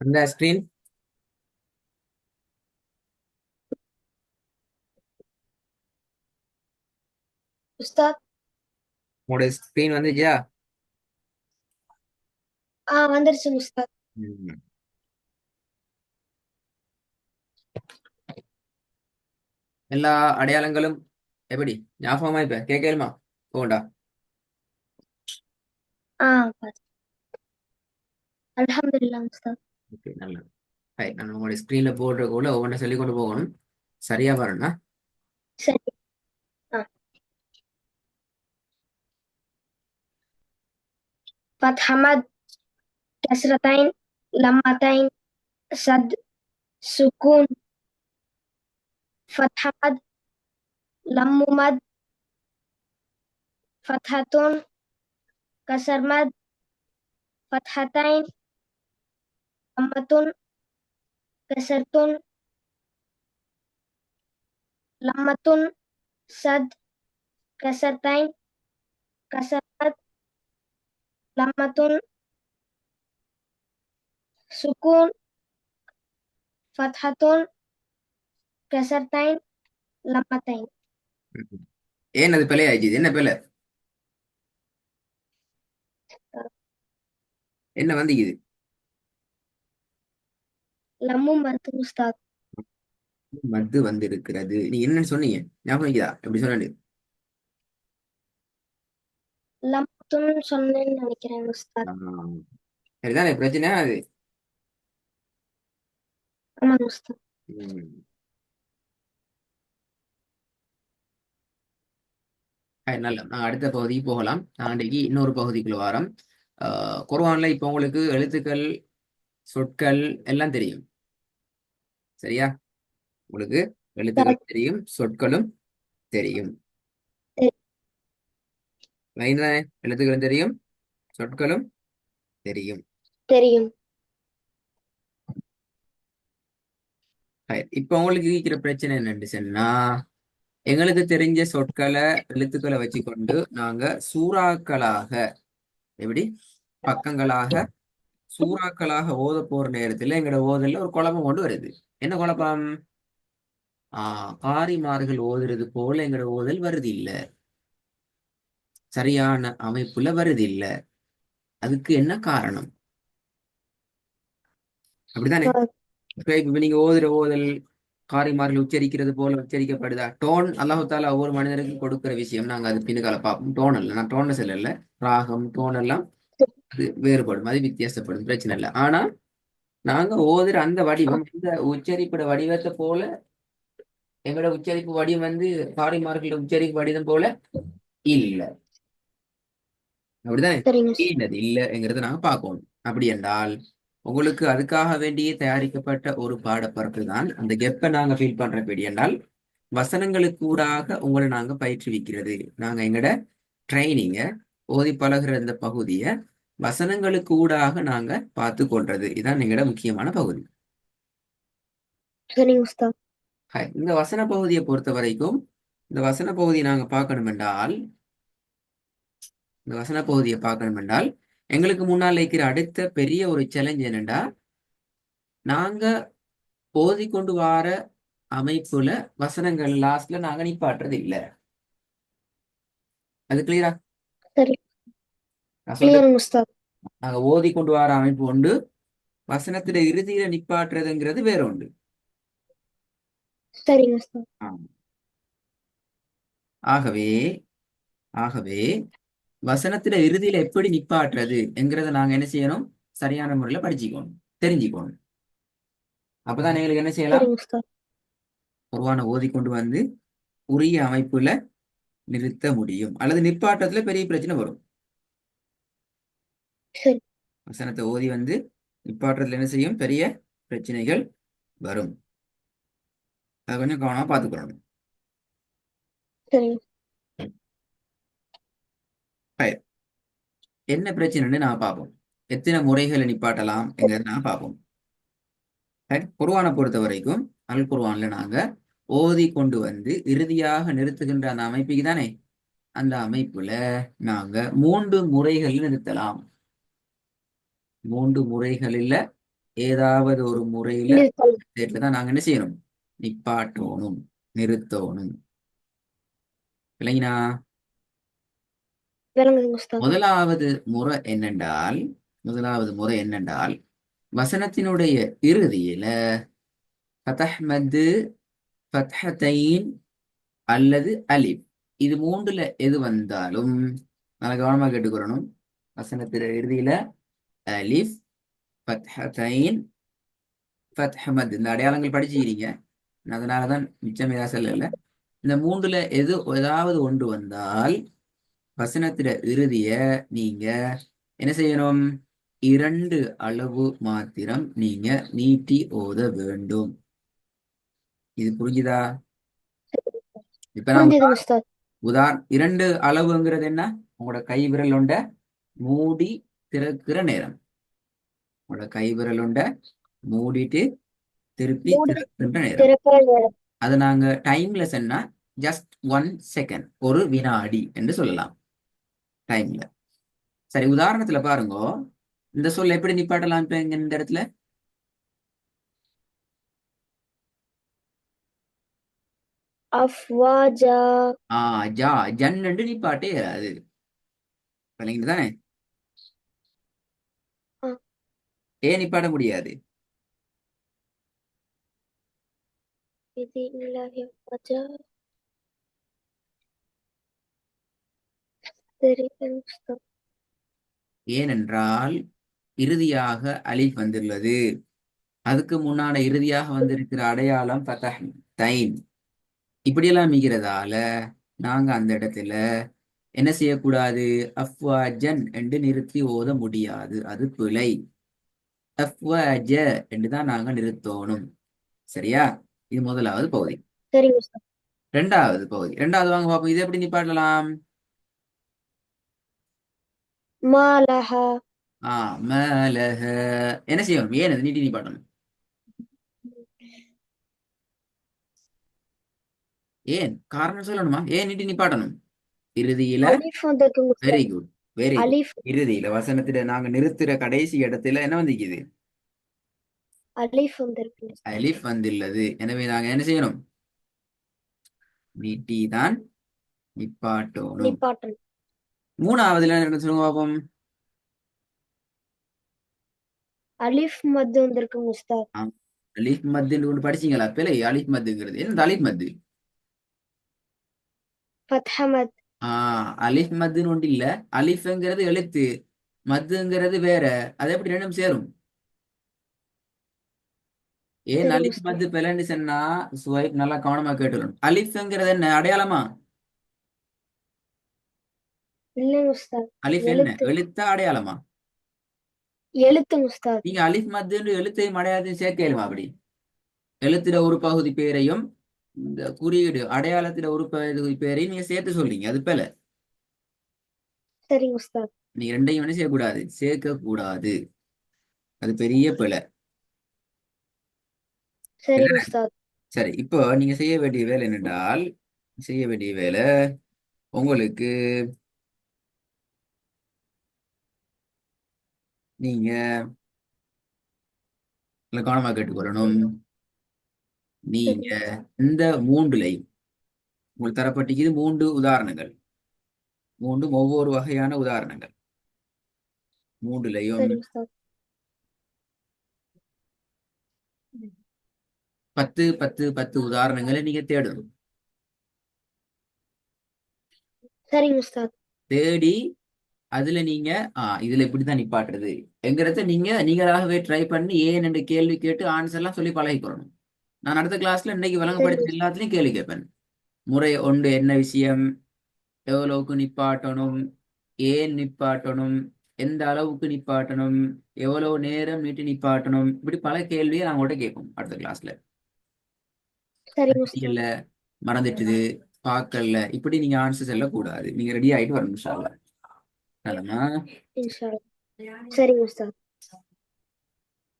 அந்த ஸ்கிரீன் உஸ்தாத். உங்களோட ஸ்கிரீன் வந்துச்சா? வந்துருச்சு உஸ்தாத். ம். எல்லா அடையாளங்களும் எப்படி ஞாபகமா இப்ப கேட்கலுமா? போண்டா. ஆ பாத்து. அல்ஹம்துலில்லாஹ் உஸ்தாத். ஓகே, நல்லது. நான் உங்களோட ஸ்கிரீன்ல போடுற கூட ஒவ்வொன்றை சொல்லி கொண்டு போகணும். சரியா வரணும். சரி. ஆ. فتح مد، كسرتين، لمتين، سد، سكون. فتح مد، لم مد، فتحة، كسر مد، فتحتين، لمة، كسرة، لمة، سد، كسرتين، كسر مد، لمة، سكون، فتحة، كسرتين، لمتين. ஏன் அது பிழை ஆயிடுச்சு? என்ன பிழை? என்ன வந்திக்குது? லம்மு மருத்து உஸ்தாத். மத்து வந்து இருக்கிறது. நீ என்னன்னு சொன்னீங்க? ஞாபகம் வைக்கிறா எப்படி சொன்னது? லம்துன்னு சொன்னேன்னு நினைக்கிறேன் உஸ்தாத். ஆஹ், சரிதானே பிரச்சனை அது. ஆமாங்க உஸ்தாத். ம். நல்ல நான் அடுத்த பகுதிக்கு போகலாம். நான் அன்றைக்கு இன்னொரு பகுதிக்குள்ள வாரம். குர்ஆன்ல இப்போ உங்களுக்கு எழுத்துக்கள், சொற்கள் எல்லாம் தெரியும். சரியா? உங்களுக்கு சரி. எழுத்துக்களும் தெரியும், சொற்களும் தெரியும். தெ- ரைட் தானே? எழுத்துக்களும் தெரியும், சொற்களும் தெரியும். தெரியும். ரைட். இப்போ உங்களுக்கு இருக்கிற பிரச்சனை என்னன்னு சொன்னா, எங்களுக்கு தெரிஞ்ச சொற்களை, எழுத்துக்களை வச்சுக்கொண்டு நாங்க சூறாக்களாக, எப்படி பக்கங்களாக, சூறாக்களாக ஓத போற நேரத்துல எங்களோட ஓதல்ல ஒரு குழப்பம் கொண்டு வருது. என்ன குழப்பம்? காரிமார்கள் ஓதுறது போல எங்களோட ஓதல் வருது இல்ல, சரியான அமைப்புல வருது இல்ல. அதுக்கு என்ன காரணம்? அப்படித்தானே? ஆ, இப்ப நீங்க ஓதுற ஓதல் காரிமார்கள் உச்சரிக்கிறது போல உச்சரிக்கப்படுதா? டோன் அல்லாஹு தாலா ஒவ்வொரு மனிதனுக்கும் கொடுக்கிற விஷயம். நாங்க அது பின்னுக்கால பார்ப்போம். டோன் அல்ல, நான் டோன் சொல்லல. ராகம் டோன் எல்லாம் அது வேறுபடும், அது வித்தியாசப்படும், பிரச்சனை இல்லை. ஆனா நாங்க ஓதுற அந்த வடிவம், இந்த உச்சரிப்போட வடிவத்தை போல எங்களோட உச்சரிப்பு வடிவம் காரிமார்களோட உச்சரிப்பு வடிவம் போல இல்ல. அப்படிதானே? சரிங்க உஸ்தாத். இல்லது இல்லைங்கிறத நாங்க பார்க்கணும். அப்படி என்றால் உங்களுக்கு அதுக்காக வேண்டியே தயாரிக்கப்பட்ட ஒரு பாடப்பரப்பு தான் அந்த கெப்பை நாங்க ஃபீல் பண்றபடி என்றால் வசனங்களுக்கு ஊடாக உங்களை நாங்க பயிற்றுவிக்கிறது. நாங்க எங்கட ட்ரைனிங்க ஓதி பழகுற இந்த பகுதியை வசனங்களுக்கு ஊடாக நாங்க பார்த்து கொள்றது. இதான் எங்கட முக்கியமான பகுதி. சரிங்க உஸ்தாத். இந்த வசன பகுதியை பொறுத்த வரைக்கும், இந்த வசன பகுதியை நாங்க பார்க்கணும் என்றால், இந்த வசன பகுதியை பார்க்கணும் என்றால் எங்களுக்கு முன்னால் இருக்கிற அடுத்த பெரிய ஒரு சேலஞ்ச் என்னண்டா, நாங்க ஓதி கொண்டு வார அமைப்புல வசனங்கள் லாஸ்ட்ல நாங்க நிப்பாட்டுறது இல்ல. அது கிளியரா? சரி. நான் சொல்றது, கிளியருங்க உஸ்தாத். நாங்க ஓதி கொண்டு வர அமைப்பு உண்டு, வசனத்துல இறுதியில நிப்பாட்டுறதுங்கிறது வேற உண்டு. சரிங்க உஸ்தாத். ஆம். ஆகவே ஆகவே வசனத்துல இறுதியில எப்படி நிப்பாட்டுறது என்கிறத நாங்க என்ன செய்யணும்? சரியான முறையில படிச்சுக்கணும், தெரிஞ்சுக்கணும். அப்பதான் எங்களுக்கு என்ன செய்யலாம்? சரிங்க உஸ்தாத். குர்ஆனை ஓதி கொண்டு வந்து உரிய அமைப்புல நிறுத்த முடியும். அல்லது நிப்பாட்டத்துல பெரிய பிரச்சனை வரும். சரி. வசனத்தை ஓதி நிப்பாட்டுறதுல என்ன செய்யும்? பெரிய பிரச்சனைகள் வரும். அதை கொஞ்சம் கவனமா பார்த்துக்கணும். சரிங்க. Right. என்ன பிரச்சனைன்னு நான் பார்ப்போம். எத்தனை முறைகளை நிப்பாட்டலாம் என்கிறத நான் பார்ப்போம். Right. குர்ஆனை பொறுத்த வரைக்கும் அல் குர்ஆன்ல நாங்க ஓதி கொண்டு வந்து இறுதியாக நிறுத்துகின்ற அந்த அமைப்புக்கு தானே, அந்த அமைப்புல நாங்க 3 முறைகளில் நிறுத்தலாம். 3 முறைகளில் ஏதாவது ஒரு முறையில நிறுத்தல். ஸ்டேட்ல தான் நாங்க என்ன செய்யணும்? நிப்பாட்டணும், நிறுத்தணும். இல்லைங்கண்ணா? விளங்குது உஸ்தாத். முதலாவது முறை என்னென்றால் முதலாவது முறை என்னென்றால் வசனத்தினுடைய இறுதியில ஃபதஹ் மத்து, ஃபத்ஹத்தைன் அல்லது அலிப், இது மூன்றுல எது வந்தாலும் நல்ல கவனமா கேட்டுக்கிறணும். வசனத்தின் இறுதியில அலிஃப், ஃபத்ஹத்தைன், ஃபத்ஹ் மத், இந்த அடையாளங்கள் படிச்சுக்கிறீங்க. அதனாலதான் மிச்சம் ஏதா சொல்லல. இந்த மூன்றுல எது ஏதாவது ஒன்று வந்தால் வசனத்தில இறுதிய நீங்க என்ன செய்யணும்? 2 அளவு மாத்திரம் நீங்க நீட்டி ஓத வேண்டும். இது புரிஞ்சுதா? இப்ப நான் புரிஞ்சது உஸ்தாத். 2 அளவுங்கிறது என்ன? உங்களோட கை விரலுண்ட மூடி திறக்கிற நேரம். உங்களோட கை விரலுண்ட மூடிட்டு திருப்பி மூடி திறக்கின்ற நேரம். திறக்கிற நேரம். அது நாங்க டைம்லெஸ்ன்னா ஜஸ்ட் 1 செகண்ட், ஒரு வினாடி என்று சொல்லலாம் டைம்ல. சரி, உதாரணத்துல பாருங்க. இந்த சொல்ல எப்படி நிப்பாட்டலாம் இப்ப இங்க இந்த இடத்துல? அஃப்வாஜா. ஜா ஜன்னு நிப்பாட்டே அது விளங்கிட்டு தானே? ஆ, ஏன் நிப்பாட்ட முடியாது? இது இல்லாஹி அஃப்வாஜா. சரி உஸ்தாத். ஏனென்றால் இறுதியாக அலிஃப் வந்துள்ளது. அதுக்கு முன்னால இறுதியாக வந்திருக்கிற அடையாளம் ஃபதஹ் தைன். இப்படியெல்லாம் மிகிறதால நாங்க அந்த இடத்துல என்ன செய்யக்கூடாது? அஃப்வாஜன் என்று நிறுத்தி ஓத முடியாது, அது பிழை. அஃப்வாஜ என்று தான் நாங்க நிறுத்தணும். சரியா? இது முதலாவது பகுதி. சரி உஸ்தாத். இரண்டாவது பகுதி, இரண்டாவது வாங்க பாப்போம். இது எப்படி நிப்பாட்டலாம்? மாலஹா. மலஹ. என்ன செய்யணும்? ஏன் அது நீட்டி நிப்பாட்டணும்? ஏன் காரணம் சொல்லணுமா? ஏன் நீட்டி நிப்பாட்டணும்? இறுதியில அலிஃப் வந்திருக்கு very Ustad. Good, very good. அலிஃப். இறுதியில வசனத்துல நாங்க நிறுத்துற கடைசி இடத்துல என்ன வந்திருக்குது? அலிஃப் வந்திருக்கு உஸ்தாத். அலிஃப் வந்துள்ளது. எனவே நாங்க என்ன செய்யணும்? நீட்டி தான் நிப்பாட்டணும். நிப்பாட்டல். மூணாவதுல என்ன சொல்லுங்க பாப்போம். அலிஃப் மத் வந்திருக்கு உஸ்தாத். ஆ, அலிஃப் மத்துன்னு ஒன்று படிச்சீங்களா? பிழை. அலிஃப் மத்துங்கிறது என்ன? அலிஃப் மத்து. ஃபத்ஹ மத். அலிஃப் மத்துன்னு ஒன்று இல்ல. அலிஃப்ங்கிறது எழுத்து, மத்துங்கிறது வேற. அது எப்படி ரெண்டும் சேரும்? ஏன் சரி அலிஃப் உஸ்தாத். மத்து பிழைன்னு சொன்னா சுவைப் நல்லா கவனமா கேட்டுக்கணும். அலிஃப்ங்கிறது என்ன? அடையாளமா? இல்லை உஸ்தாத். அலிஃப் என்ன? எழுத்து. எழுத்தா அடையாளமா? எழுத்து உஸ்தாத். நீங்க அலிஃப் மத்துன்னு எழுத்தையும் அடையாளத்தையும் சேர்க்கலுமா? அப்படி எழுத்துல ஒரு பகுதி பேரையும் இந்த குறியீடு அடையாளத்துல ஒரு பகுதி பேரையும் நீங்க சேர்த்து சொல்றீங்க, அது பிழை. சரி உஸ்தாத். நீங்க ரெண்டையும் என்ன செய்யக்கூடாது? சேர்க்க கூடாது. அது பெரிய பிழை. சரி இல்ல? உஸ்தாத். சரி, இப்போ நீங்க செய்ய வேண்டிய வேலை என்னென்றால், செய்ய வேண்டிய வேலை உங்களுக்கு, நீங்க நல்ல கவனமா கேட்டுக்கொள்ளணும். சரி. நீங்க இந்த மூன்றுலையும் உங்களுக்கு தரப்பட்டிருக்குது 3 உதாரணங்கள். மூன்றும் ஒவ்வொரு வகையான உதாரணங்கள். மூன்றுலையும் சரி உஸ்தாத். 10 10 10 உதாரணங்களை நீங்க தேடணும். சரிங்க உஸ்தாத். தேடி அதுல நீங்க இதுல இப்படித்தான் நிப்பாட்டுறது என்கிறத நீங்களாகவே ட்ரை பண்ணி ஏன் என்ற கேள்வி கேட்டு ஆன்சர் எல்லாம் சொல்லி பழகிக்கொள்ளணும். நான் அடுத்த கிளாஸ்ல இன்னைக்கு சரி விளங்கப்படுத்த உஸ்தாத். எல்லாத்துலயும் கேள்வி கேட்பேன். முறை ஒன்று என்ன விஷயம், எவ்வளவுக்கு நிப்பாட்டணும், ஏன் நிப்பாட்டணும், எந்த அளவுக்கு நிப்பாட்டணும், எவ்வளவு நேரம் நீட்டி நிப்பாட்டணும், இப்படி பல கேள்வியை நான் உங்கள்கிட்ட கேட்போம் அடுத்த கிளாஸ்ல. சரிங்க அது உஸ்தாத். இல்ல, மறந்துட்டுது, பார்க்கல, இப்படி நீங்க ஆன்சர் சொல்லக்கூடாது. நீங்க ரெடி ஆயிட்டு வரணும் இன்ஷா அல்லாஹ். நல்லமா? இன்ஷா அல்லாஹ். சரிங்க உஸ்தாத்.